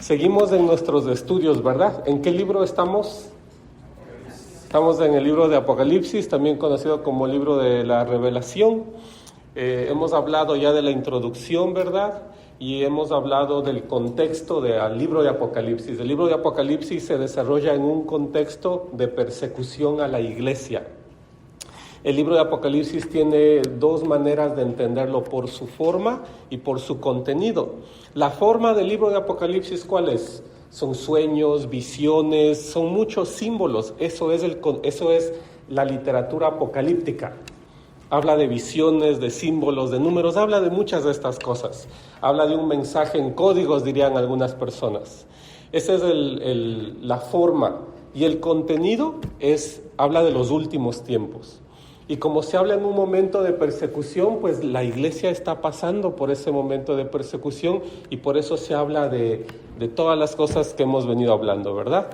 Seguimos en nuestros estudios, ¿verdad? ¿En qué libro estamos? Estamos en el libro de Apocalipsis, también conocido como el libro de la Revelación. Hemos hablado ya de la introducción, ¿verdad? Y hemos hablado del contexto del libro de Apocalipsis. El libro de Apocalipsis se desarrolla en un contexto de persecución a la iglesia. El libro de Apocalipsis tiene dos maneras de entenderlo, por su forma y por su contenido. La forma del libro de Apocalipsis, ¿cuál es? Son sueños, visiones, son muchos símbolos. Eso es la literatura apocalíptica. Habla de visiones, de símbolos, de números, habla de muchas de estas cosas. Habla de un mensaje en códigos, dirían algunas personas. Esa es la forma. Y el contenido habla de los últimos tiempos. Y como se habla en un momento de persecución, pues la iglesia está pasando por ese momento de persecución y por eso se habla de todas las cosas que hemos venido hablando, ¿verdad?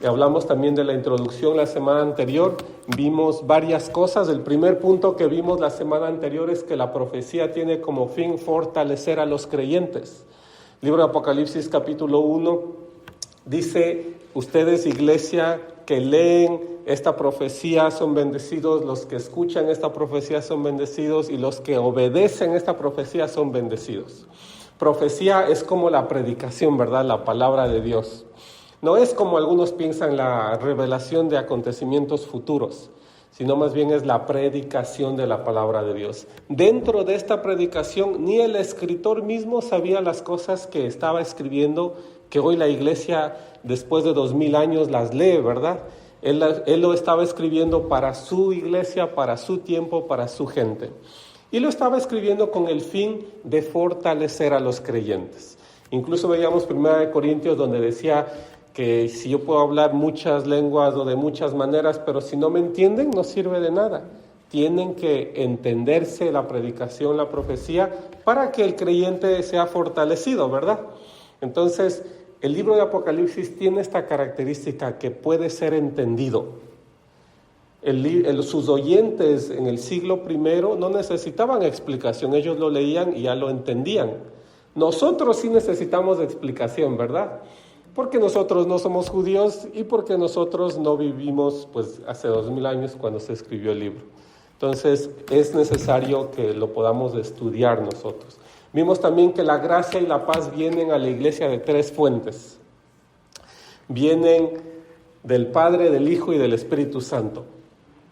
Y hablamos también de la introducción la semana anterior, vimos varias cosas. El primer punto que vimos la semana anterior es que la profecía tiene como fin fortalecer a los creyentes. El libro de Apocalipsis capítulo 1 dice, ustedes iglesia que leen esta profecía son bendecidos, los que escuchan esta profecía son bendecidos y los que obedecen esta profecía son bendecidos. Profecía es como la predicación, ¿verdad? La palabra de Dios. No es como algunos piensan la revelación de acontecimientos futuros, sino más bien es la predicación de la palabra de Dios. Dentro de esta predicación, ni el escritor mismo sabía las cosas que estaba escribiendo, que hoy la iglesia, después de 2000 años, las lee, ¿verdad? Él lo estaba escribiendo para su iglesia, para su tiempo, para su gente. Y lo estaba escribiendo con el fin de fortalecer a los creyentes. Incluso veíamos 1 Corintios donde decía que si yo puedo hablar muchas lenguas o de muchas maneras, pero si no me entienden, no sirve de nada. Tienen que entenderse la predicación, la profecía, para que el creyente sea fortalecido, ¿verdad? Entonces, el libro de Apocalipsis tiene esta característica que puede ser entendido. Sus oyentes en el siglo I no necesitaban explicación, ellos lo leían y ya lo entendían. Nosotros sí necesitamos explicación, ¿verdad? Porque nosotros no somos judíos y porque nosotros no vivimos pues hace 2000 años cuando se escribió el libro. Entonces es necesario que lo podamos estudiar nosotros. Vimos también que la gracia y la paz vienen a la iglesia de tres fuentes. Vienen del Padre, del Hijo y del Espíritu Santo.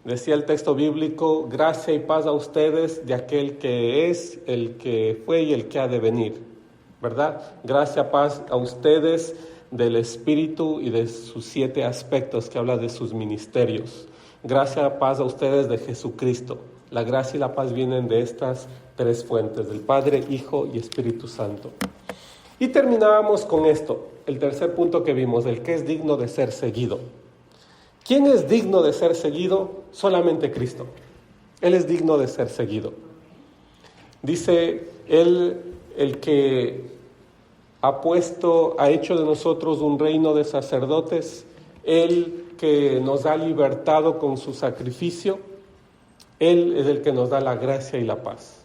Decía el texto bíblico, gracia y paz a ustedes de aquel que es, el que fue y el que ha de venir, ¿verdad? Gracia, paz a ustedes del Espíritu y de sus 7 aspectos que habla de sus ministerios. Gracia, paz a ustedes de Jesucristo. La gracia y la paz vienen de estas tres fuentes, del Padre, Hijo y Espíritu Santo. Y terminábamos con esto, el tercer punto que vimos, el que es digno de ser seguido. ¿Quién es digno de ser seguido? Solamente Cristo. Él es digno de ser seguido. Dice Él, el que ha hecho de nosotros un reino de sacerdotes, Él que nos ha libertado con su sacrificio, Él es el que nos da la gracia y la paz.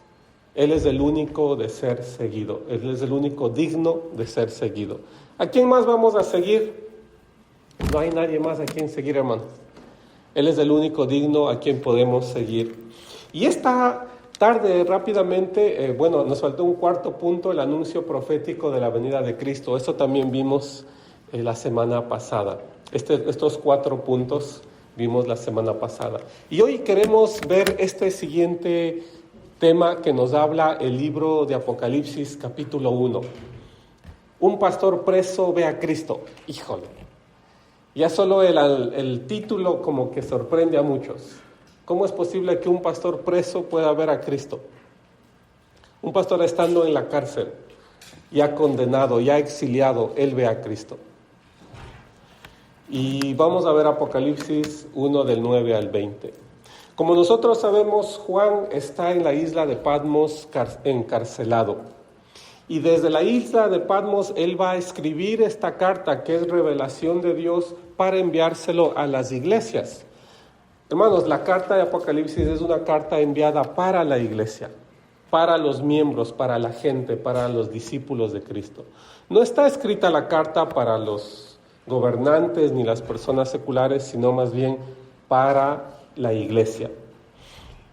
Él es el único de ser seguido. Él es el único digno de ser seguido. ¿A quién más vamos a seguir? No hay nadie más a quien seguir, hermanos. Él es el único digno a quien podemos seguir. Y esta tarde, rápidamente, nos faltó un cuarto punto, el anuncio profético de la venida de Cristo. Eso también vimos la semana pasada. Estos 4 puntos vimos la semana pasada. Y hoy queremos ver este siguiente tema que nos habla el libro de Apocalipsis, capítulo 1. Un pastor preso ve a Cristo. Híjole, ya solo el título como que sorprende a muchos. ¿Cómo es posible que un pastor preso pueda ver a Cristo? Un pastor estando en la cárcel, ya condenado, ya exiliado, él ve a Cristo. Y vamos a ver Apocalipsis 1 del 9 al 20. Como nosotros sabemos, Juan está en la isla de Patmos encarcelado. Y desde la isla de Patmos él va a escribir esta carta que es revelación de Dios para enviárselo a las iglesias. Hermanos, la carta de Apocalipsis es una carta enviada para la iglesia. para los miembros, para la gente, para los discípulos de Cristo. No está escrita la carta para los gobernantes ni las personas seculares, sino más bien para la iglesia.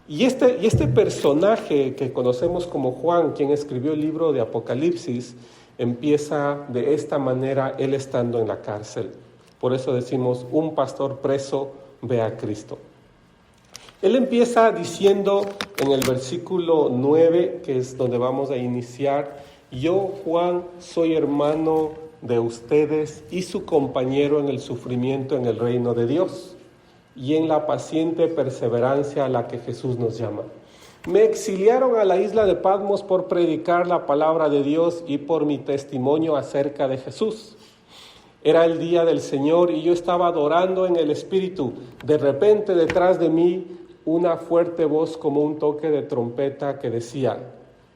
Y este personaje que conocemos como Juan, quien escribió el libro de Apocalipsis, empieza de esta manera, él estando en la cárcel. Por eso decimos, un pastor preso ve a Cristo. Él empieza diciendo en el versículo 9, que es donde vamos a iniciar: yo, Juan, soy hermano de ustedes y su compañero en el sufrimiento en el reino de Dios y en la paciente perseverancia a la que Jesús nos llama. Me exiliaron a la isla de Patmos por predicar la palabra de Dios y por mi testimonio acerca de Jesús. Era el día del Señor y yo estaba adorando en el Espíritu. De repente, detrás de mí, una fuerte voz como un toque de trompeta que decía: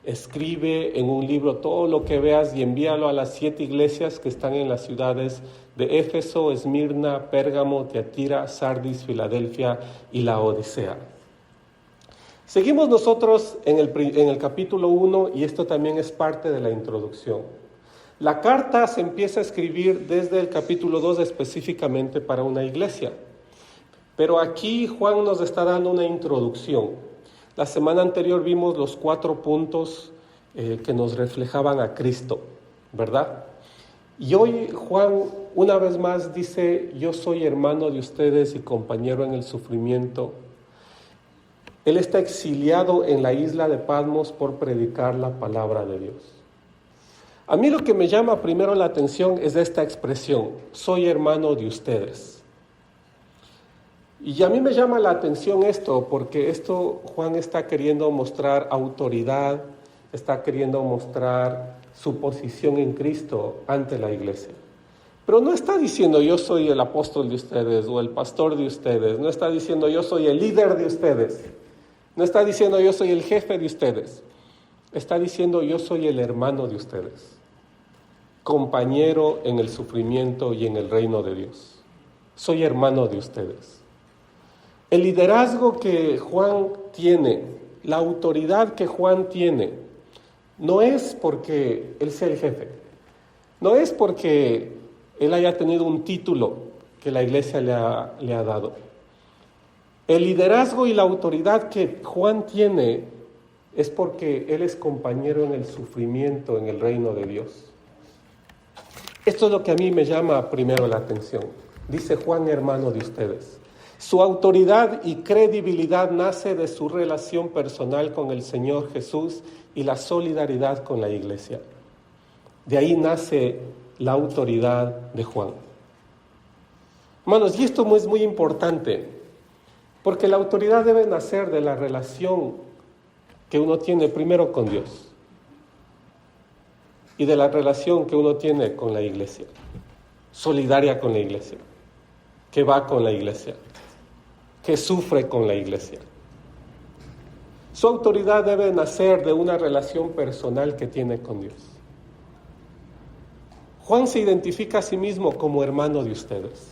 escribe en un libro todo lo que veas y envíalo a las 7 iglesias que están en las ciudades de Éfeso, Esmirna, Pérgamo, Tiatira, Sardis, Filadelfia y la Odisea. Seguimos nosotros en el capítulo 1 y esto también es parte de la introducción. La carta se empieza a escribir desde el capítulo 2 específicamente para una iglesia. Pero aquí Juan nos está dando una introducción. La semana anterior vimos los 4 puntos que nos reflejaban a Cristo, ¿verdad? Y hoy Juan una vez más dice: yo soy hermano de ustedes y compañero en el sufrimiento. Él está exiliado en la isla de Patmos por predicar la palabra de Dios. A mí lo que me llama primero la atención es esta expresión: soy hermano de ustedes. Y a mí me llama la atención esto, porque Juan está queriendo mostrar autoridad, está queriendo mostrar su posición en Cristo ante la iglesia. Pero no está diciendo yo soy el apóstol de ustedes o el pastor de ustedes, no está diciendo yo soy el líder de ustedes, no está diciendo yo soy el jefe de ustedes, está diciendo yo soy el hermano de ustedes, compañero en el sufrimiento y en el reino de Dios. Soy hermano de ustedes. El liderazgo que Juan tiene, la autoridad que Juan tiene, no es porque él sea el jefe, no es porque él haya tenido un título que la iglesia le ha dado. El liderazgo y la autoridad que Juan tiene es porque él es compañero en el sufrimiento en el reino de Dios. Esto es lo que a mí me llama primero la atención. Dice Juan, hermano de ustedes. Su autoridad y credibilidad nace de su relación personal con el Señor Jesús y la solidaridad con la iglesia. De ahí nace la autoridad de Juan. Hermanos, y esto es muy importante, porque la autoridad debe nacer de la relación que uno tiene primero con Dios y de la relación que uno tiene con la iglesia, solidaria con la iglesia, que va con la iglesia, que sufre con la iglesia. Su autoridad debe nacer de una relación personal que tiene con Dios. Juan se identifica a sí mismo como hermano de ustedes.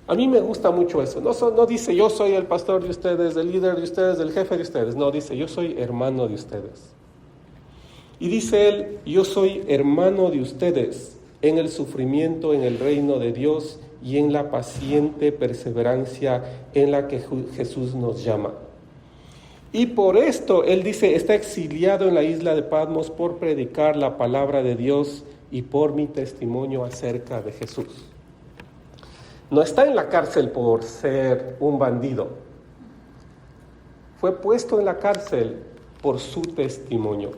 A mí me gusta mucho eso. No dice yo soy el pastor de ustedes, el líder de ustedes, el jefe de ustedes. No, dice yo soy hermano de ustedes. Y dice él, yo soy hermano de ustedes en el sufrimiento, en el reino de Dios y en la paciente perseverancia en la que Jesús nos llama. Y por esto, él dice, está exiliado en la isla de Patmos por predicar la palabra de Dios y por mi testimonio acerca de Jesús. No está en la cárcel por ser un bandido. Fue puesto en la cárcel por su testimonio,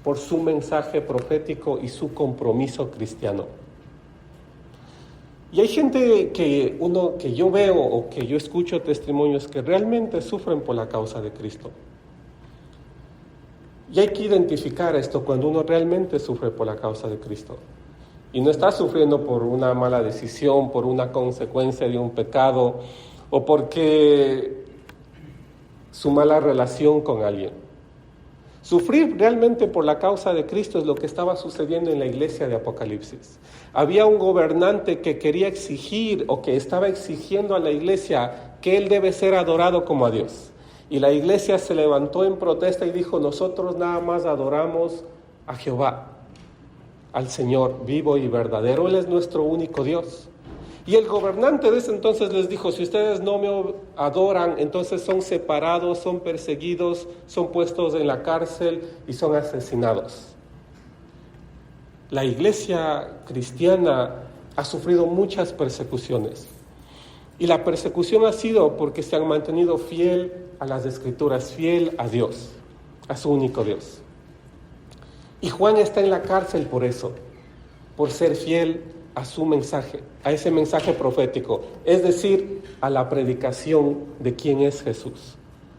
por su mensaje profético y su compromiso cristiano. Y hay gente que yo veo o que yo escucho testimonios que realmente sufren por la causa de Cristo. Y hay que identificar esto cuando uno realmente sufre por la causa de Cristo. Y no está sufriendo por una mala decisión, por una consecuencia de un pecado o porque su mala relación con alguien. Sufrir realmente por la causa de Cristo es lo que estaba sucediendo en la iglesia de Apocalipsis. Había un gobernante que quería exigir o que estaba exigiendo a la iglesia que él debe ser adorado como a Dios. Y la iglesia se levantó en protesta y dijo, nosotros nada más adoramos a Jehová, al Señor vivo y verdadero. Él es nuestro único Dios. Y el gobernante de ese entonces les dijo, si ustedes no me adoran, entonces son separados, son perseguidos, son puestos en la cárcel y son asesinados. La iglesia cristiana ha sufrido muchas persecuciones. Y la persecución ha sido porque se han mantenido fiel a las Escrituras, fiel a Dios, a su único Dios. Y Juan está en la cárcel por eso, por ser fiel a su mensaje, a ese mensaje profético, es decir, a la predicación de quién es Jesús.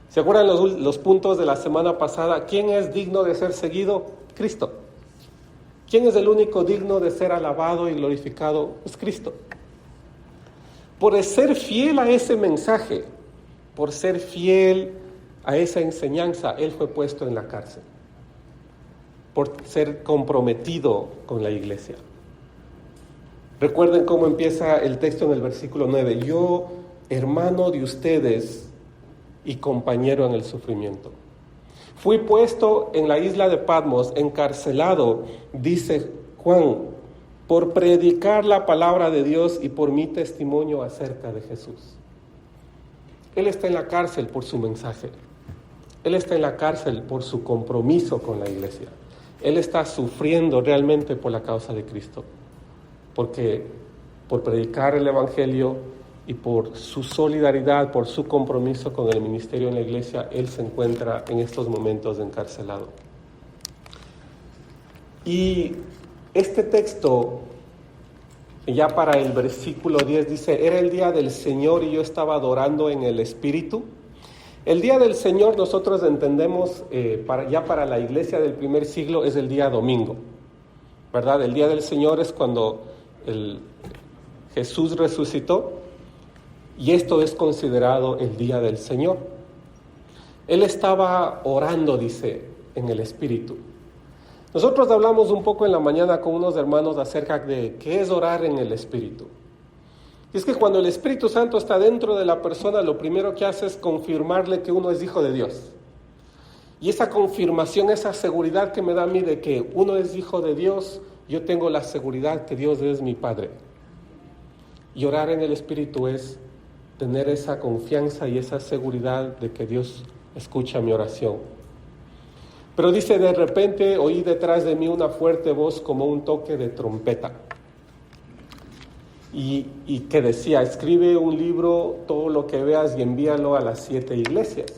¿Se acuerdan los puntos de la semana pasada? ¿Quién es digno de ser seguido? Cristo. ¿Quién es el único digno de ser alabado y glorificado? Es Cristo. Por ser fiel a ese mensaje, por ser fiel a esa enseñanza, Él fue puesto en la cárcel. Por ser comprometido con la iglesia. Recuerden cómo empieza el texto en el versículo 9. Yo, hermano de ustedes y compañero en el sufrimiento. Fui puesto en la isla de Patmos, encarcelado, dice Juan, por predicar la palabra de Dios y por mi testimonio acerca de Jesús. Él está en la cárcel por su mensaje. Él está en la cárcel por su compromiso con la iglesia. Él está sufriendo realmente por la causa de Cristo. Porque por predicar el Evangelio y por su solidaridad, por su compromiso con el ministerio en la iglesia, Él se encuentra en estos momentos encarcelado. Y este texto, ya para el versículo 10 dice, era el día del Señor y yo estaba adorando en el Espíritu. El día del Señor nosotros entendemos, ya para la iglesia del primer siglo, es el día domingo, ¿verdad? El día del Señor es cuando Jesús resucitó y esto es considerado el día del Señor. Él estaba orando, dice, en el Espíritu. Nosotros hablamos un poco en la mañana con unos hermanos acerca de qué es orar en el Espíritu. Y es que cuando el Espíritu Santo está dentro de la persona, lo primero que hace es confirmarle que uno es hijo de Dios. Y esa confirmación, esa seguridad que me da a mí de que uno es hijo de Dios, yo tengo la seguridad que Dios es mi Padre. Y orar en el Espíritu es tener esa confianza y esa seguridad de que Dios escucha mi oración. Pero dice, de repente oí detrás de mí una fuerte voz como un toque de trompeta. Y que decía, escribe un libro, todo lo que veas y envíalo a las 7 iglesias.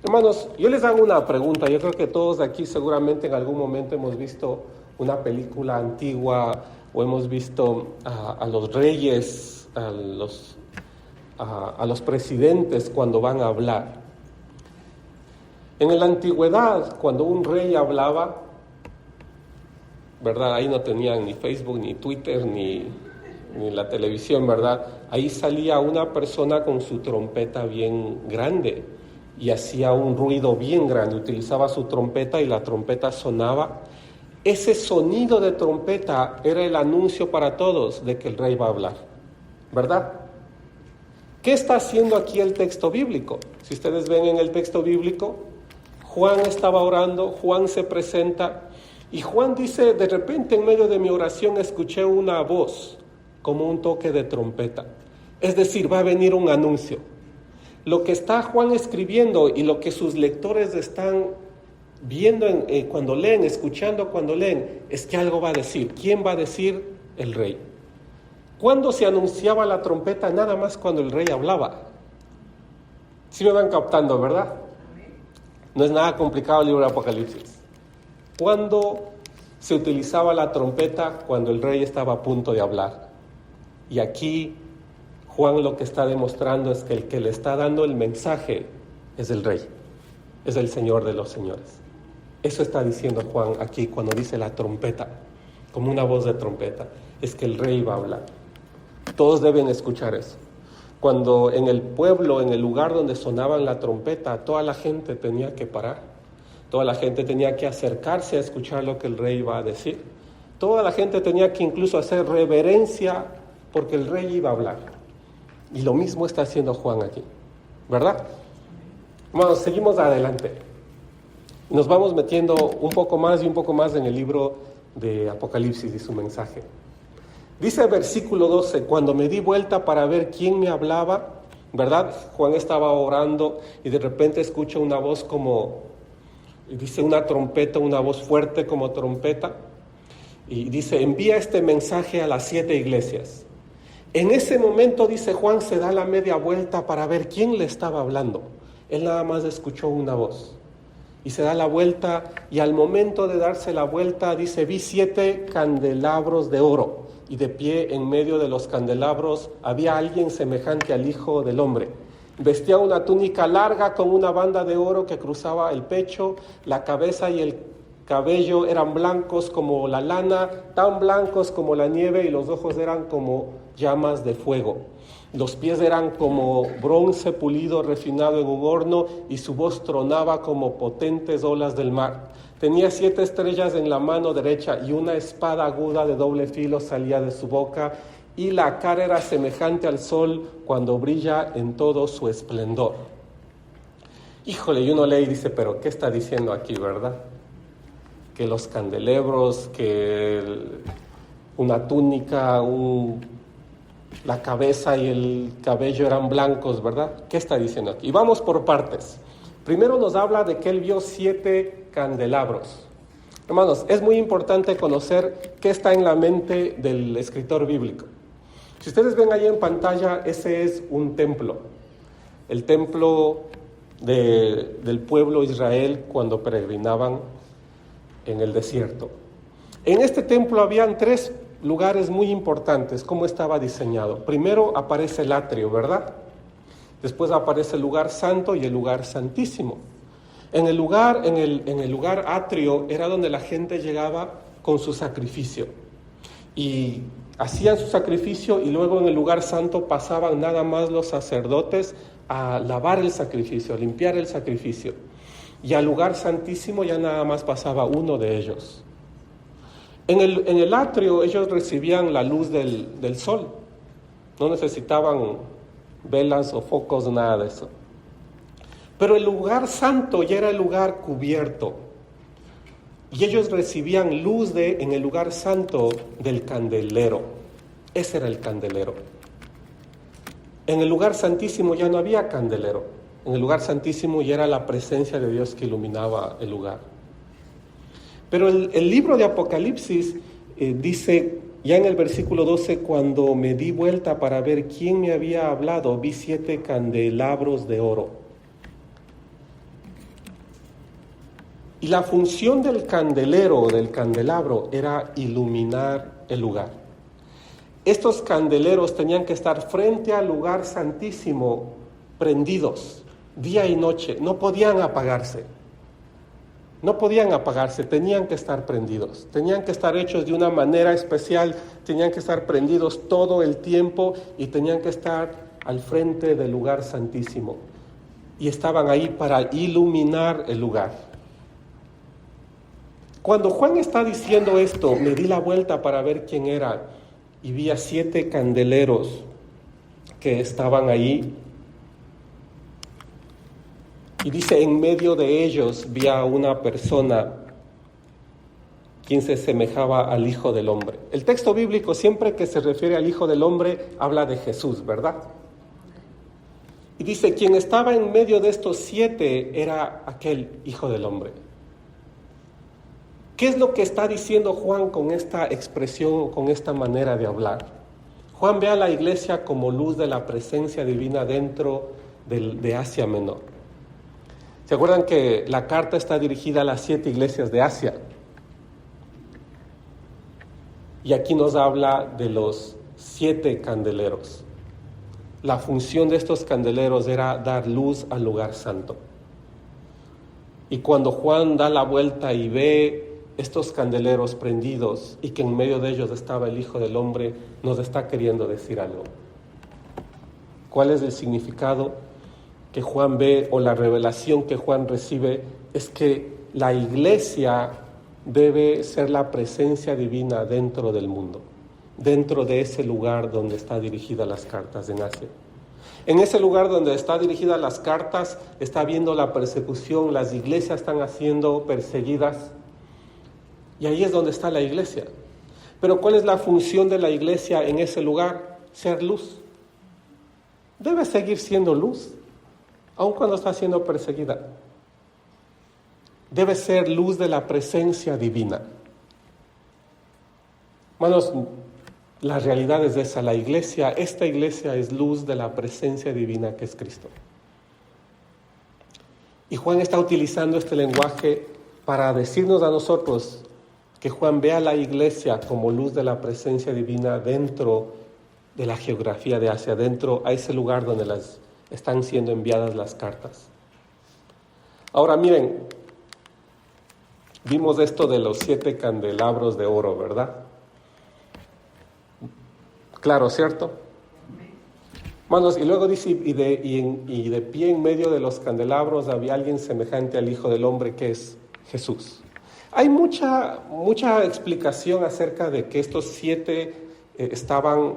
Hermanos, yo les hago una pregunta. Yo creo que todos de aquí seguramente en algún momento hemos visto una película antigua o hemos visto a los reyes, a los presidentes cuando van a hablar. En la antigüedad, cuando un rey hablaba, ¿verdad? Ahí no tenían ni Facebook, ni Twitter, ni la televisión, ¿verdad? Ahí salía una persona con su trompeta bien grande y hacía un ruido bien grande, utilizaba su trompeta y la trompeta sonaba. Ese sonido de trompeta era el anuncio para todos de que el rey va a hablar, ¿verdad? ¿Qué está haciendo aquí el texto bíblico? Si ustedes ven en el texto bíblico, Juan estaba orando, Juan se presenta y Juan dice, de repente en medio de mi oración escuché una voz como un toque de trompeta. Es decir, va a venir un anuncio. Lo que está Juan escribiendo y lo que sus lectores están viendo cuando leen, escuchando cuando leen, es que algo va a decir. ¿Quién va a decir? El rey. ¿Cuándo se anunciaba la trompeta? Nada más cuando el rey hablaba. Sí me van captando, ¿verdad? No es nada complicado el libro de Apocalipsis. ¿Cuándo se utilizaba la trompeta? Cuando el rey estaba a punto de hablar. Y aquí Juan lo que está demostrando es que el que le está dando el mensaje es el rey, es el Señor de los señores. Eso está diciendo Juan aquí cuando dice la trompeta, como una voz de trompeta, es que el rey va a hablar. Todos deben escuchar eso. Cuando en el pueblo, en el lugar donde sonaban la trompeta, toda la gente tenía que parar. Toda la gente tenía que acercarse a escuchar lo que el rey iba a decir. Toda la gente tenía que incluso hacer reverencia porque el rey iba a hablar. Y lo mismo está haciendo Juan aquí, ¿verdad? Bueno, seguimos adelante. Nos vamos metiendo un poco más y un poco más en el libro de Apocalipsis y su mensaje. Dice el versículo 12, cuando me di vuelta para ver quién me hablaba, ¿verdad? Juan estaba orando y de repente escucha una voz dice una trompeta, una voz fuerte como trompeta, y dice, envía este mensaje a las 7 iglesias. En ese momento, dice Juan, se da la media vuelta para ver quién le estaba hablando. Él nada más escuchó una voz. Y se da la vuelta, y al momento de darse la vuelta, dice, vi 7 candelabros de oro, y de pie en medio de los candelabros había alguien semejante al Hijo del Hombre. Vestía una túnica larga con una banda de oro que cruzaba el pecho, la cabeza y el cabello eran blancos como la lana, tan blancos como la nieve, y los ojos eran como llamas de fuego. Los pies eran como bronce pulido refinado en un horno, y su voz tronaba como potentes olas del mar. Tenía 7 estrellas en la mano derecha, y una espada aguda de doble filo salía de su boca, y la cara era semejante al sol cuando brilla en todo su esplendor. Híjole, y uno lee y dice, pero ¿qué está diciendo aquí, verdad? Que los candelabros, que una túnica, la cabeza y el cabello eran blancos, ¿verdad? ¿Qué está diciendo aquí? Y vamos por partes. Primero nos habla de que él vio 7 candelabros. Hermanos, es muy importante conocer qué está en la mente del escritor bíblico. Si ustedes ven ahí en pantalla, ese es un templo. El templo del pueblo Israel cuando peregrinaban en el desierto. En este templo habían 3 lugares muy importantes, cómo estaba diseñado. Primero aparece el atrio, ¿verdad? Después aparece el lugar santo y el lugar santísimo. En el lugar atrio era donde la gente llegaba con su sacrificio. Y hacían su sacrificio, y luego en el lugar santo pasaban nada más los sacerdotes a lavar el sacrificio, a limpiar el sacrificio. Y al lugar santísimo ya nada más pasaba uno de ellos. En el atrio ellos recibían la luz del sol. No necesitaban velas o focos, nada de eso. Pero el lugar santo ya era el lugar cubierto. Y ellos recibían luz en el lugar santo del candelero. Ese era el candelero. En el lugar santísimo ya no había candelero. En el lugar santísimo ya era la presencia de Dios que iluminaba el lugar. Pero el libro de Apocalipsis dice, ya en el versículo 12, cuando me di vuelta para ver quién me había hablado, vi 7 candelabros de oro. Y la función del candelero, del candelabro, era iluminar el lugar. Estos candeleros tenían que estar frente al lugar santísimo, prendidos, día y noche. No podían apagarse. No podían apagarse, tenían que estar prendidos. Tenían que estar hechos de una manera especial, tenían que estar prendidos todo el tiempo y tenían que estar al frente del lugar santísimo. Y estaban ahí para iluminar el lugar. Cuando Juan está diciendo esto, me di la vuelta para ver quién era y vi a 7 candeleros que estaban ahí. Y dice, en medio de ellos vi a una persona quien se semejaba al Hijo del Hombre. El texto bíblico siempre que se refiere al Hijo del Hombre habla de Jesús, ¿verdad? Y dice, quien estaba en medio de estos 7 era aquel Hijo del Hombre. ¿Qué es lo que está diciendo Juan con esta expresión, con esta manera de hablar? Juan ve a la iglesia como luz de la presencia divina dentro de Asia Menor. ¿Se acuerdan que la carta está dirigida a las 7 iglesias de Asia? Y aquí nos habla de los 7 candeleros. La función de estos candeleros era dar luz al lugar santo. Y cuando Juan da la vuelta y ve estos candeleros prendidos y que en medio de ellos estaba el Hijo del Hombre, nos está queriendo decir algo. ¿Cuál es el significado que Juan ve, o la revelación que Juan recibe? Es que la iglesia debe ser la presencia divina dentro del mundo, dentro de ese lugar donde están dirigidas las cartas en Asia. En ese lugar donde está dirigida las cartas, está viendo la persecución, las iglesias están siendo perseguidas. Y ahí es donde está la iglesia. Pero ¿cuál es la función de la iglesia en ese lugar? Ser luz. Debe seguir siendo luz, aun cuando está siendo perseguida. Debe ser luz de la presencia divina. Hermanos, la realidad es esa, esta iglesia es luz de la presencia divina que es Cristo. Y Juan está utilizando este lenguaje para decirnos a nosotros que Juan vea a la iglesia como luz de la presencia divina dentro de la geografía de Asia, dentro a ese lugar donde están siendo enviadas las cartas. Ahora miren, vimos esto de los 7 candelabros de oro, ¿verdad? Claro, ¿cierto? Hermanos, y luego dice, y de pie en medio de los candelabros había alguien semejante al Hijo del Hombre, que es Jesús. Hay mucha explicación acerca de que estos 7 estaban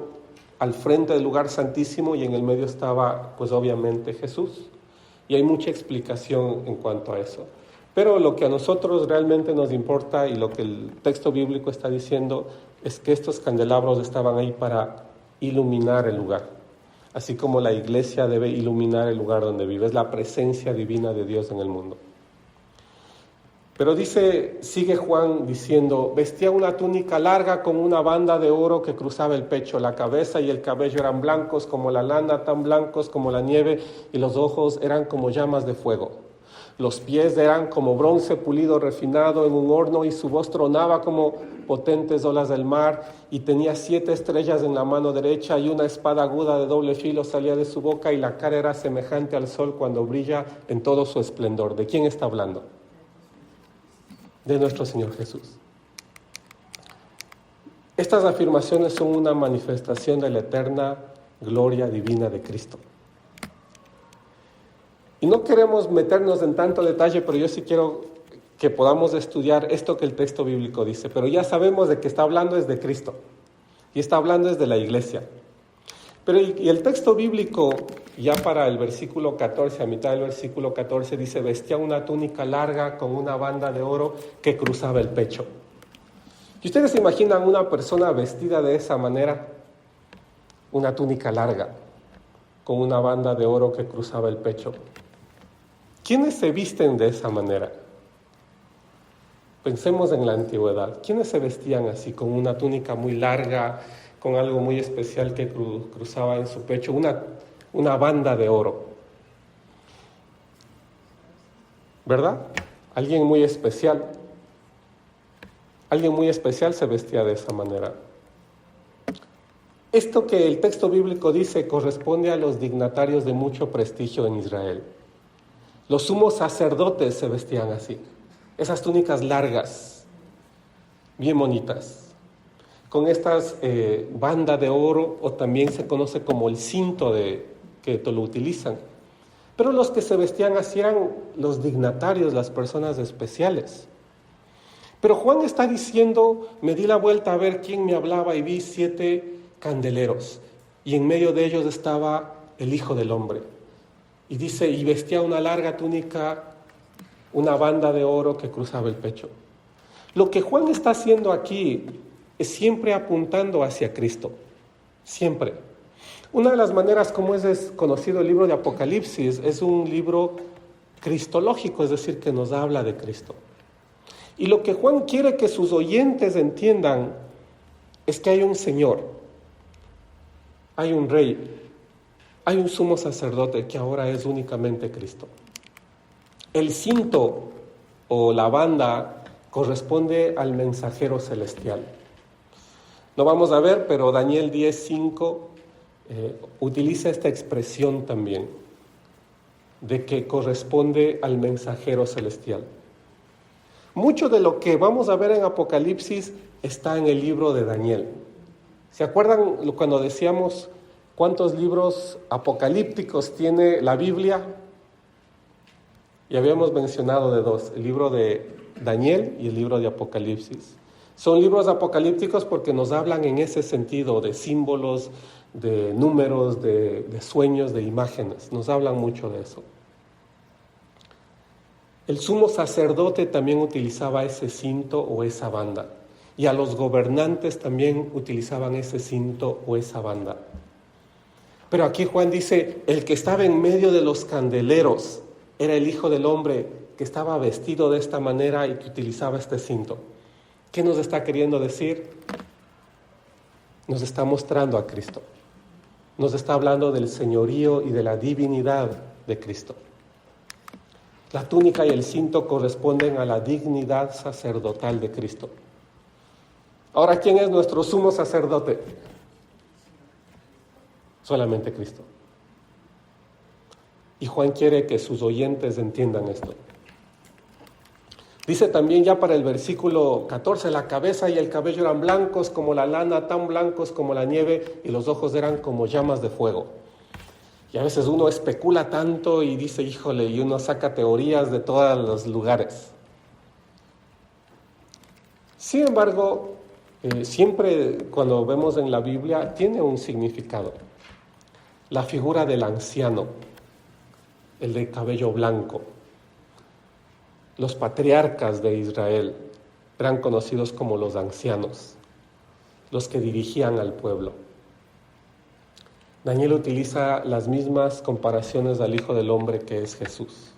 al frente del lugar santísimo y en el medio estaba, pues obviamente, Jesús. Y hay mucha explicación en cuanto a eso. Pero lo que a nosotros realmente nos importa y lo que el texto bíblico está diciendo es que estos candelabros estaban ahí para iluminar el lugar. Así como la iglesia debe iluminar el lugar donde vive. Es la presencia divina de Dios en el mundo. Pero sigue Juan diciendo, vestía una túnica larga con una banda de oro que cruzaba el pecho. La cabeza y el cabello eran blancos como la lana, tan blancos como la nieve, y los ojos eran como llamas de fuego. Los pies eran como bronce pulido refinado en un horno, y su voz tronaba como potentes olas del mar, y tenía 7 estrellas en la mano derecha, y una espada aguda de doble filo salía de su boca, y la cara era semejante al sol cuando brilla en todo su esplendor. ¿De quién está hablando? De nuestro Señor Jesús. Estas afirmaciones son una manifestación de la eterna gloria divina de Cristo. Y no queremos meternos en tanto detalle, pero yo sí quiero que podamos estudiar esto que el texto bíblico dice. Pero ya sabemos de que está hablando es de Cristo. Y está hablando es de la iglesia. Pero y el texto bíblico, ya para el versículo 14, a mitad del versículo 14, dice, vestía una túnica larga con una banda de oro que cruzaba el pecho. ¿Y ustedes se imaginan una persona vestida de esa manera? Una túnica larga con una banda de oro que cruzaba el pecho. ¿Quiénes se visten de esa manera? Pensemos en la antigüedad. ¿Quiénes se vestían así, con una túnica muy larga, con algo muy especial que cruzaba en su pecho? Una banda de oro. ¿Verdad? Alguien muy especial. Alguien muy especial se vestía de esa manera. Esto que el texto bíblico dice corresponde a los dignatarios de mucho prestigio en Israel. Los sumos sacerdotes se vestían así. Esas túnicas largas, bien bonitas, con estas bandas de oro, o también se conoce como el cinto que lo utilizan. Pero los que se vestían así eran los dignatarios, las personas especiales. Pero Juan está diciendo, me di la vuelta a ver quién me hablaba y vi 7 candeleros, y en medio de ellos estaba el Hijo del Hombre. Y dice, y vestía una larga túnica, una banda de oro que cruzaba el pecho. Lo que Juan está haciendo aquí es siempre apuntando hacia Cristo, siempre. Una de las maneras como es conocido el libro de Apocalipsis es un libro cristológico, es decir, que nos habla de Cristo. Y lo que Juan quiere que sus oyentes entiendan es que hay un Señor, hay un Rey, hay un sumo sacerdote que ahora es únicamente Cristo. El cinto o la banda corresponde al mensajero celestial. No vamos a ver, pero Daniel 10:5 utiliza esta expresión también, de que corresponde al mensajero celestial. Mucho de lo que vamos a ver en Apocalipsis está en el libro de Daniel. ¿Se acuerdan cuando decíamos cuántos libros apocalípticos tiene la Biblia? Y habíamos mencionado de 2, el libro de Daniel y el libro de Apocalipsis. Son libros apocalípticos porque nos hablan en ese sentido de símbolos, de números, de sueños, de imágenes. Nos hablan mucho de eso. El sumo sacerdote también utilizaba ese cinto o esa banda. Y a los gobernantes también utilizaban ese cinto o esa banda. Pero aquí Juan dice, el que estaba en medio de los candeleros era el Hijo del Hombre, que estaba vestido de esta manera y que utilizaba este cinto. ¿Qué nos está queriendo decir? Nos está mostrando a Cristo. Nos está hablando del señorío y de la divinidad de Cristo. La túnica y el cinto corresponden a la dignidad sacerdotal de Cristo. Ahora, ¿quién es nuestro sumo sacerdote? Solamente Cristo. Y Juan quiere que sus oyentes entiendan esto. Dice también ya para el versículo 14, la cabeza y el cabello eran blancos como la lana, tan blancos como la nieve, y los ojos eran como llamas de fuego. Y a veces uno especula tanto y dice, híjole, y uno saca teorías de todos los lugares. Sin embargo, siempre cuando vemos en la Biblia, tiene un significado. La figura del anciano, el de cabello blanco. Los patriarcas de Israel eran conocidos como los ancianos, los que dirigían al pueblo. Daniel utiliza las mismas comparaciones al Hijo del Hombre que es Jesús.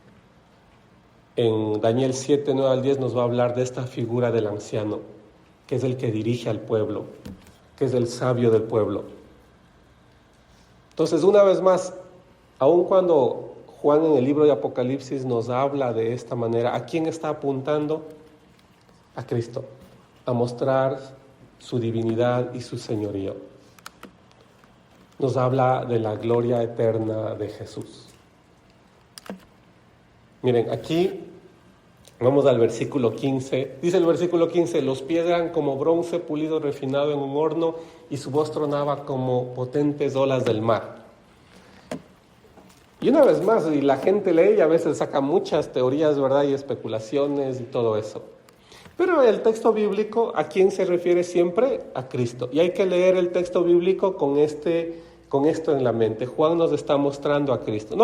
En Daniel 7, 9 al 10 nos va a hablar de esta figura del anciano, que es el que dirige al pueblo, que es el sabio del pueblo. Entonces, una vez más, aun cuando Juan en el libro de Apocalipsis nos habla de esta manera, ¿a quién está apuntando? A Cristo, a mostrar su divinidad y su señorío. Nos habla de la gloria eterna de Jesús. Miren, aquí vamos al versículo 15. Dice el versículo 15, los pies eran como bronce pulido refinado en un horno y su voz tronaba como potentes olas del mar. Y una vez más, y la gente lee y a veces saca muchas teorías, ¿verdad? Y especulaciones y todo eso. Pero el texto bíblico, ¿a quién se refiere siempre? A Cristo. Y hay que leer el texto bíblico con esto en la mente. Juan nos está mostrando a Cristo.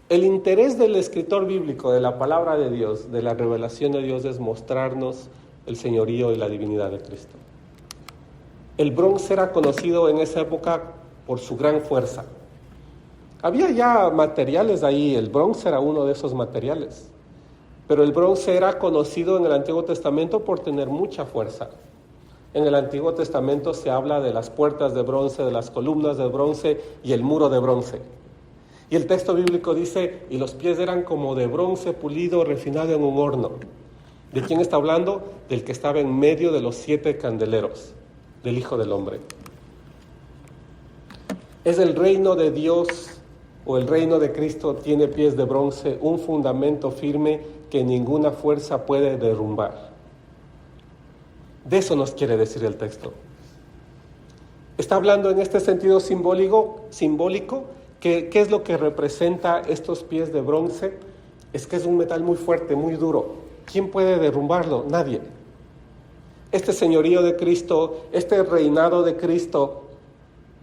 El interés del escritor bíblico, de la palabra de Dios, de la revelación de Dios, es mostrarnos el señorío y la divinidad de Cristo. El bronce era conocido en esa época por su gran fuerza. Había ya materiales ahí, el bronce era uno de esos materiales. Pero el bronce era conocido en el Antiguo Testamento por tener mucha fuerza. En el Antiguo Testamento se habla de las puertas de bronce, de las columnas de bronce y el muro de bronce. Y el texto bíblico dice, y los pies eran como de bronce pulido, refinado en un horno. ¿De quién está hablando? Del que estaba en medio de los 7 candeleros, del Hijo del Hombre. Es el reino de Dios, o el reino de Cristo tiene pies de bronce, un fundamento firme que ninguna fuerza puede derrumbar. De eso nos quiere decir el texto. Está hablando en este sentido simbólico, ¿qué es lo que representa estos pies de bronce? Es que es un metal muy fuerte, muy duro. ¿Quién puede derrumbarlo? Nadie. Este señorío de Cristo, este reinado de Cristo,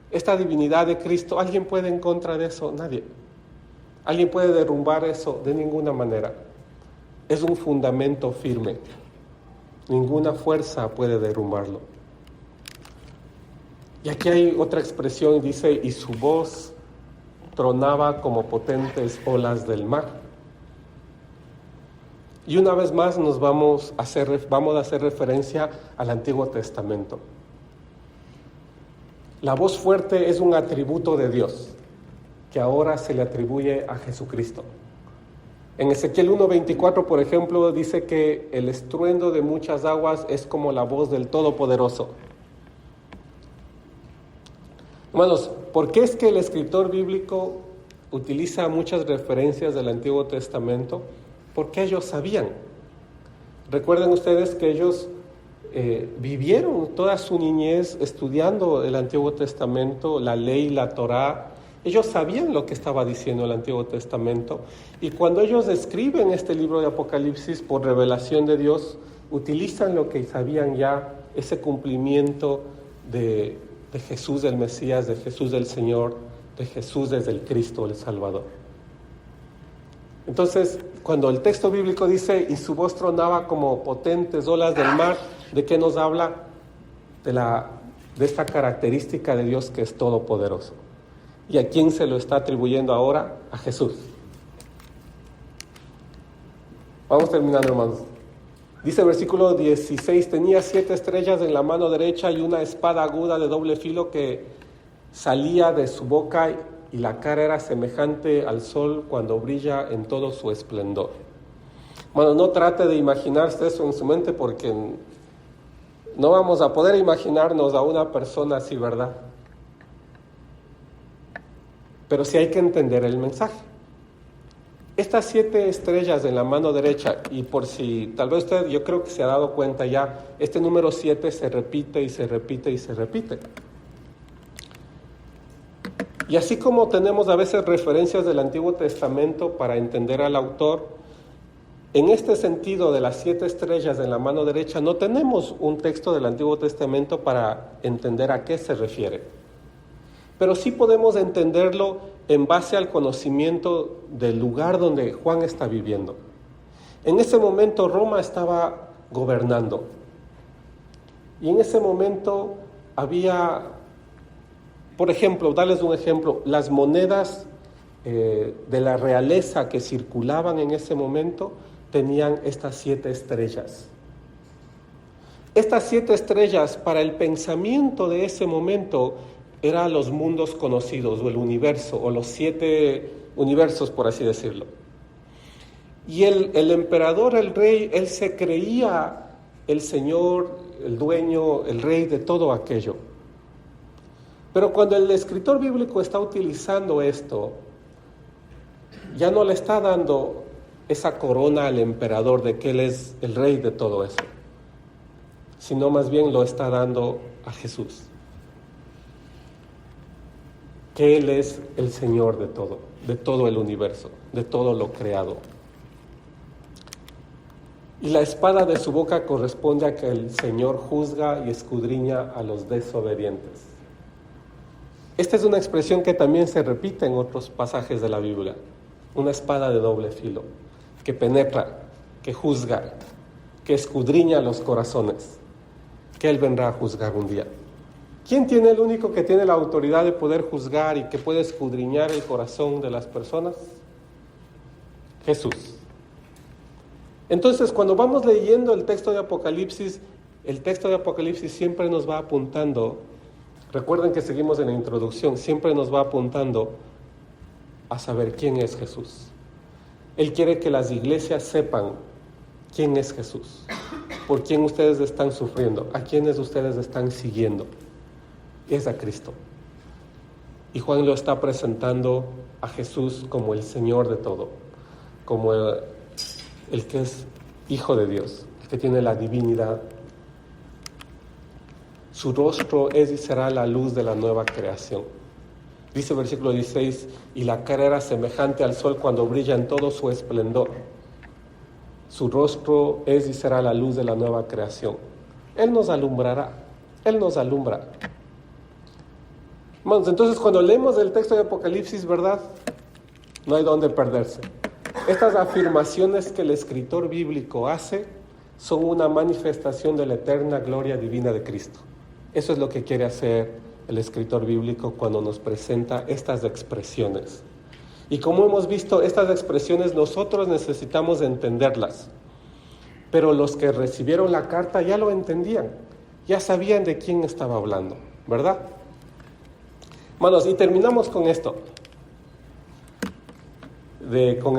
esta divinidad de Cristo, ¿alguien puede en contra de eso? Nadie. ¿Alguien puede derrumbar eso? De ninguna manera. Es un fundamento firme. Ninguna fuerza puede derrumbarlo. Y aquí hay otra expresión, dice, y su voz tronaba como potentes olas del mar. Y una vez más vamos a hacer referencia al Antiguo Testamento. La voz fuerte es un atributo de Dios, que ahora se le atribuye a Jesucristo. En Ezequiel 1:24, por ejemplo, dice que el estruendo de muchas aguas es como la voz del Todopoderoso. Hermanos, ¿por qué es que el escritor bíblico utiliza muchas referencias del Antiguo Testamento? Porque ellos sabían. Recuerden ustedes que ellos vivieron toda su niñez estudiando el Antiguo Testamento, la ley, la Torá. Ellos sabían lo que estaba diciendo el Antiguo Testamento. Y cuando ellos escriben este libro de Apocalipsis por revelación de Dios, utilizan lo que sabían ya, ese cumplimiento de de Jesús el Mesías, de Jesús el Señor, de Jesús desde el Cristo el Salvador. Entonces, cuando el texto bíblico dice, y su voz tronaba como potentes olas del mar, ¿de qué nos habla? De esta característica de Dios que es todopoderoso. ¿Y a quién se lo está atribuyendo ahora? A Jesús. Vamos terminando, hermanos. Dice el versículo 16, tenía 7 estrellas en la mano derecha y una espada aguda de doble filo que salía de su boca, y la cara era semejante al sol cuando brilla en todo su esplendor. Bueno, no trate de imaginarse eso en su mente, porque no vamos a poder imaginarnos a una persona así, ¿verdad? Pero sí hay que entender el mensaje. Estas 7 estrellas en la mano derecha, y por si tal vez usted, yo creo que se ha dado cuenta ya, este número 7 se repite y se repite y se repite. Y así como tenemos a veces referencias del Antiguo Testamento para entender al autor, en este sentido de las 7 estrellas en la mano derecha no tenemos un texto del Antiguo Testamento para entender a qué se refiere. Pero sí podemos entenderlo en base al conocimiento del lugar donde Juan está viviendo. En ese momento Roma estaba gobernando. Y en ese momento había, por ejemplo, darles un ejemplo, las monedas de la realeza que circulaban en ese momento tenían estas 7 estrellas. Estas 7 estrellas, para el pensamiento de ese momento, eran los mundos conocidos, o el universo, o los 7 universos, por así decirlo. Y el emperador, el rey, él se creía el señor, el dueño, el rey de todo aquello. Pero cuando el escritor bíblico está utilizando esto, ya no le está dando esa corona al emperador de que él es el rey de todo eso, sino más bien lo está dando a Jesús, que Él es el Señor de todo el universo, de todo lo creado. Y la espada de su boca corresponde a que el Señor juzga y escudriña a los desobedientes. Esta es una expresión que también se repite en otros pasajes de la Biblia. Una espada de doble filo, que penetra, que juzga, que escudriña los corazones, que Él vendrá a juzgar un día. ¿Quién tiene el único que tiene la autoridad de poder juzgar y que puede escudriñar el corazón de las personas? Jesús. Entonces, cuando vamos leyendo el texto de Apocalipsis siempre nos va apuntando, recuerden que seguimos en la introducción, siempre nos va apuntando a saber quién es Jesús. Él quiere que las iglesias sepan quién es Jesús, por quién ustedes están sufriendo, a quiénes ustedes están siguiendo. Es a Cristo. Y Juan lo está presentando a Jesús como el Señor de todo, como el que es Hijo de Dios, el que tiene la divinidad. Su rostro es y será la luz de la nueva creación. Dice el versículo 16, y la cara era semejante al sol cuando brilla en todo su esplendor. Su rostro es y será la luz de la nueva creación. Él nos alumbrará, Él nos alumbra. Entonces, cuando leemos el texto de Apocalipsis, ¿verdad? No hay dónde perderse. Estas afirmaciones que el escritor bíblico hace son una manifestación de la eterna gloria divina de Cristo. Eso es lo que quiere hacer el escritor bíblico cuando nos presenta estas expresiones. Y como hemos visto, estas expresiones nosotros necesitamos entenderlas. Pero los que recibieron la carta ya lo entendían, ya sabían de quién estaba hablando, ¿verdad? Hermanos, y terminamos con esto, con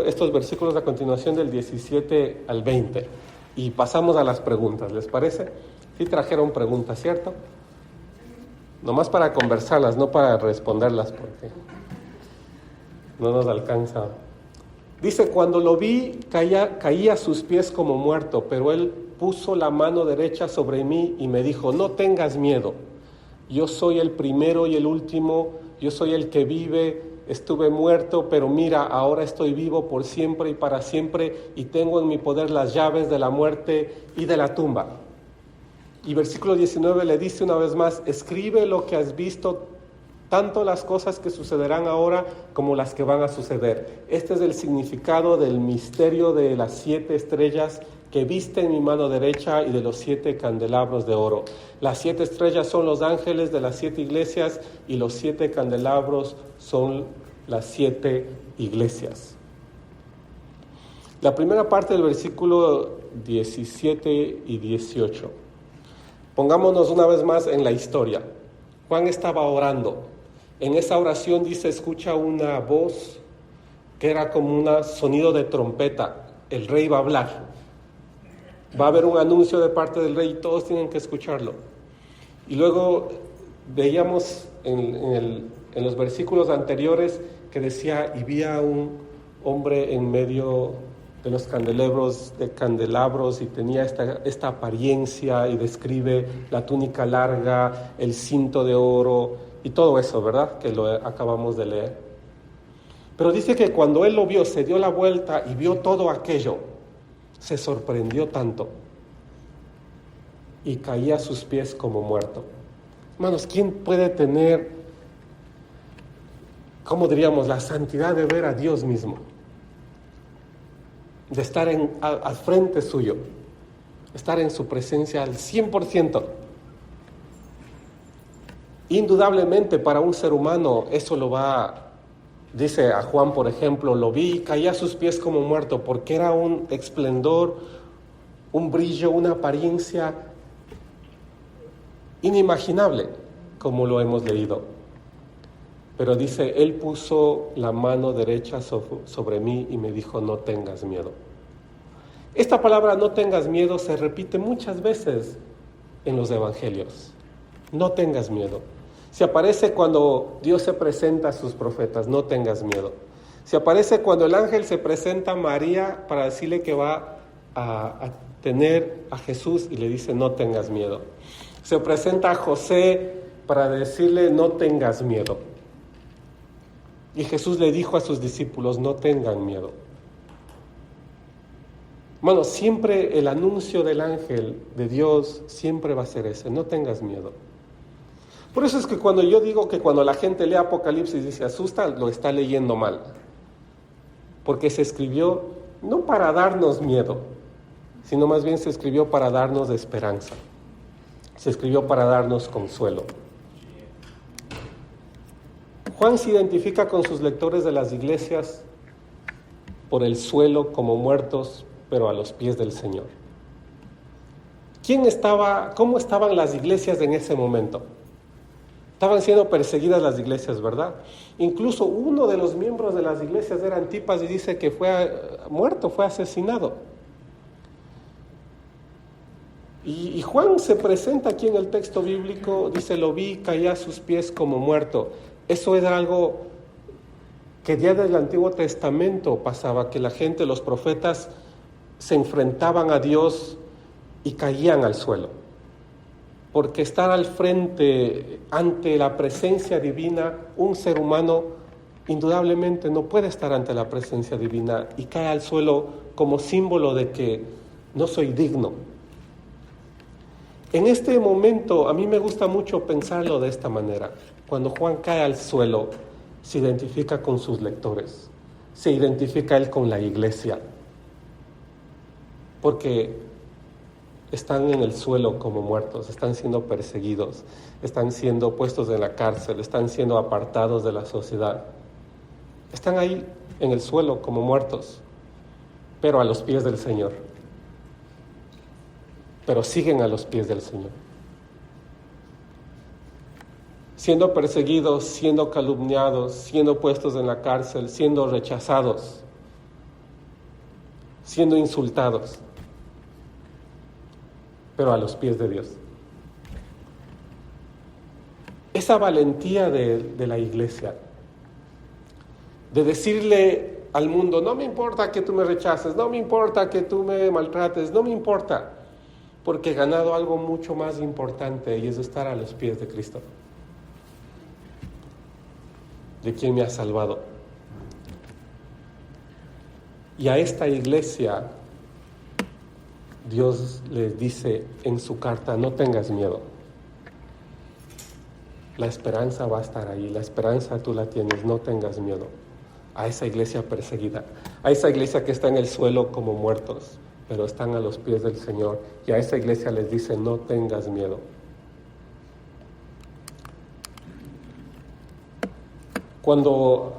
estos versículos a continuación del 17 al 20, y pasamos a las preguntas, ¿les parece? Sí trajeron preguntas, ¿cierto? Nomás para conversarlas, no para responderlas, porque no nos alcanza. Dice, cuando lo vi, caí a sus pies como muerto, pero él puso la mano derecha sobre mí y me dijo, no tengas miedo. Yo soy el primero y el último, yo soy el que vive, estuve muerto, pero mira, ahora estoy vivo por siempre y para siempre, y tengo en mi poder las llaves de la muerte y de la tumba. Y versículo 19 le dice una vez más, escribe lo que has visto, tanto las cosas que sucederán ahora como las que van a suceder. Este es el significado del misterio de las 7 estrellas que viste en mi mano derecha y de los 7 candelabros de oro. Las 7 estrellas son los ángeles de las 7 iglesias y los 7 candelabros son las 7 iglesias. La primera parte del versículo 17 y 18. Pongámonos una vez más en la historia. Juan estaba orando. En esa oración dice, escucha una voz que era como un sonido de trompeta. El rey va a hablar. Va a haber un anuncio de parte del rey y todos tienen que escucharlo. Y luego veíamos en los versículos anteriores que decía, y vi a un hombre en medio de los candelabros y tenía esta apariencia y describe la túnica larga, el cinto de oro y todo eso, ¿verdad? Que lo acabamos de leer. Pero dice que cuando él lo vio, se dio la vuelta y vio todo aquello, se sorprendió tanto y caía a sus pies como muerto. Hermanos, ¿quién puede tener, cómo diríamos, la santidad de ver a Dios mismo? De estar al frente suyo, estar en su presencia al 100%. Indudablemente para un ser humano eso lo va, dice a Juan por ejemplo, lo vi y caí a sus pies como muerto, porque era un esplendor, un brillo, una apariencia inimaginable, como lo hemos leído. Pero dice, él puso la mano derecha sobre mí y me dijo, no tengas miedo. Esta palabra, no tengas miedo, se repite muchas veces en los evangelios. No tengas miedo. Se aparece cuando Dios se presenta a sus profetas, no tengas miedo. Se aparece cuando el ángel se presenta a María para decirle que va a tener a Jesús y le dice, no tengas miedo. Se presenta a José para decirle, no tengas miedo. Y Jesús le dijo a sus discípulos, no tengan miedo. Bueno, siempre el anuncio del ángel de Dios siempre va a ser ese, no tengas miedo. Por eso es que cuando yo digo que cuando la gente lee Apocalipsis y se asusta, lo está leyendo mal. Porque se escribió no para darnos miedo, sino más bien se escribió para darnos esperanza. Se escribió para darnos consuelo. Juan se identifica con sus lectores de las iglesias por el suelo como muertos, pero a los pies del Señor. ¿Cómo estaban las iglesias en ese momento? Estaban siendo perseguidas las iglesias, ¿verdad? Incluso uno de los miembros de las iglesias era Antipas y dice que fue muerto, fue asesinado. Y Juan se presenta aquí en el texto bíblico, dice, lo vi, caí a sus pies como muerto. Eso era algo que ya desde el Antiguo Testamento pasaba, que la gente, los profetas, se enfrentaban a Dios y caían al suelo. Porque estar al frente, ante la presencia divina, un ser humano indudablemente no puede estar ante la presencia divina y cae al suelo como símbolo de que no soy digno. En este momento, a mí me gusta mucho pensarlo de esta manera. Cuando Juan cae al suelo, se identifica con sus lectores, se identifica él con la iglesia, porque están en el suelo como muertos, están siendo perseguidos, están siendo puestos en la cárcel, están siendo apartados de la sociedad. Están ahí en el suelo como muertos, pero a los pies del Señor. Pero siguen a los pies del Señor. Siendo perseguidos, siendo calumniados, siendo puestos en la cárcel, siendo rechazados, siendo insultados, pero a los pies de Dios. Esa valentía de la iglesia, de decirle al mundo, no me importa que tú me rechaces, no me importa que tú me maltrates, no me importa, porque he ganado algo mucho más importante y es estar a los pies de Cristo, de quien me ha salvado. Y a esta iglesia Dios les dice en su carta, no tengas miedo. La esperanza va a estar ahí, la esperanza tú la tienes, no tengas miedo. A esa iglesia perseguida, a esa iglesia que está en el suelo como muertos, pero están a los pies del Señor. Y a esa iglesia les dice, no tengas miedo. Cuando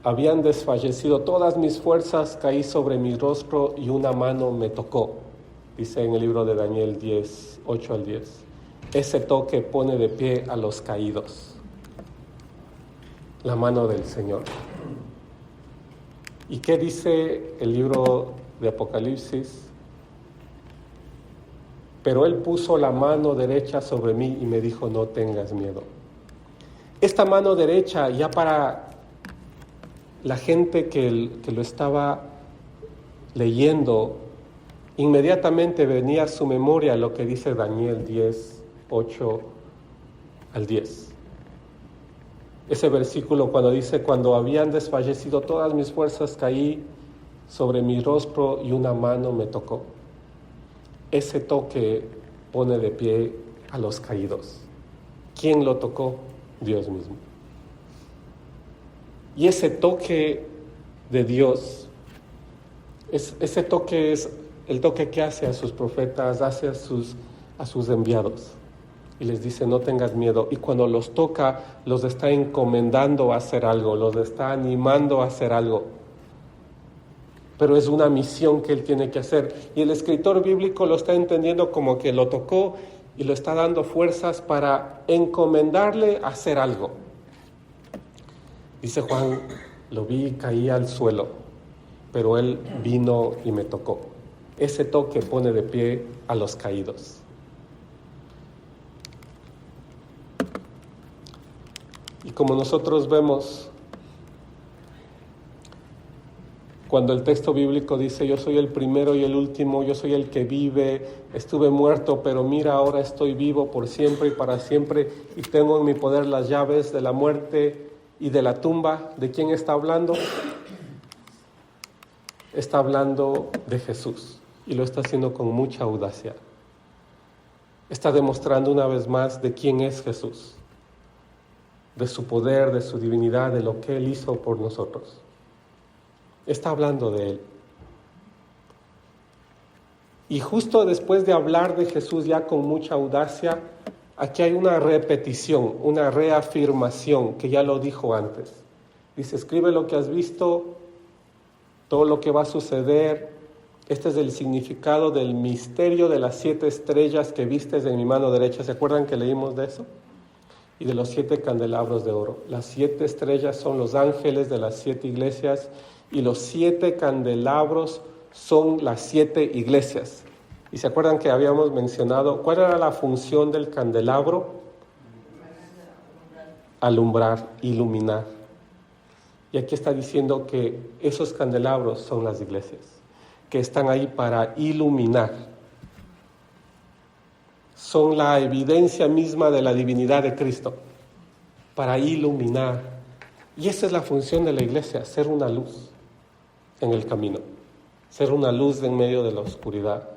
habían desfallecido todas mis fuerzas, caí sobre mi rostro y una mano me tocó. Dice en el libro de Daniel 10, 8 al 10. Ese toque pone de pie a los caídos. La mano del Señor. ¿Y qué dice el libro de Apocalipsis? Pero Él puso la mano derecha sobre mí y me dijo, no tengas miedo. Esta mano derecha, ya para la gente que lo estaba leyendo, inmediatamente venía a su memoria lo que dice Daniel 10, 8 al 10. Ese versículo cuando dice, cuando habían desfallecido todas mis fuerzas, caí sobre mi rostro y una mano me tocó. Ese toque pone de pie a los caídos. ¿Quién lo tocó? Dios mismo. Y ese toque de Dios, ese toque es el toque que hace a sus profetas, hace a sus enviados. Y les dice, no tengas miedo. Y cuando los toca, los está encomendando a hacer algo, los está animando a hacer algo. Pero es una misión que Él tiene que hacer. Y el escritor bíblico lo está entendiendo como que lo tocó y lo está dando fuerzas para encomendarle a hacer algo. Dice Juan, lo vi y caí al suelo, pero Él vino y me tocó. Ese toque pone de pie a los caídos. Y como nosotros vemos, cuando el texto bíblico dice, yo soy el primero y el último, yo soy el que vive, estuve muerto, pero mira, ahora estoy vivo por siempre y para siempre, y tengo en mi poder las llaves de la muerte y de la tumba. ¿De quién está hablando? Está hablando de Jesús, y lo está haciendo con mucha audacia. Está demostrando una vez más de quién es Jesús, de su poder, de su divinidad, de lo que Él hizo por nosotros. Está hablando de Él. Y justo después de hablar de Jesús ya con mucha audacia, aquí hay una repetición, una reafirmación que ya lo dijo antes. Dice, escribe lo que has visto, todo lo que va a suceder. Este es el significado del misterio de las 7 estrellas que vistes en mi mano derecha. ¿Se acuerdan que leímos de eso? Y de los 7 candelabros de oro. Las 7 estrellas son los ángeles de las 7 iglesias y los 7 candelabros son las 7 iglesias. ¿Y se acuerdan que habíamos mencionado cuál era la función del candelabro? Alumbrar, iluminar. Y aquí está diciendo que esos candelabros son las iglesias, que están ahí para iluminar. Son la evidencia misma de la divinidad de Cristo, para iluminar. Y esa es la función de la iglesia, ser una luz en el camino, ser una luz en medio de la oscuridad.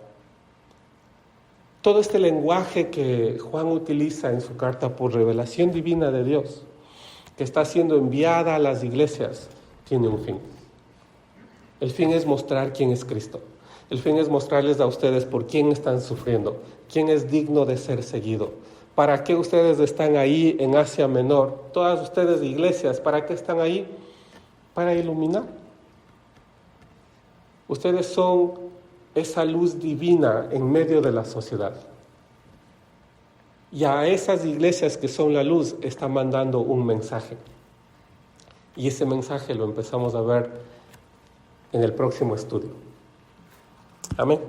Todo este lenguaje que Juan utiliza en su carta por revelación divina de Dios, que está siendo enviada a las iglesias, tiene un fin. El fin es mostrar quién es Cristo. El fin es mostrarles a ustedes por quién están sufriendo, quién es digno de ser seguido. ¿Para qué ustedes están ahí en Asia Menor? Todas ustedes iglesias, ¿para qué están ahí? Para iluminar. Ustedes son esa luz divina en medio de la sociedad. Y a esas iglesias que son la luz está mandando un mensaje. Y ese mensaje lo empezamos a ver en el próximo estudio. Amén.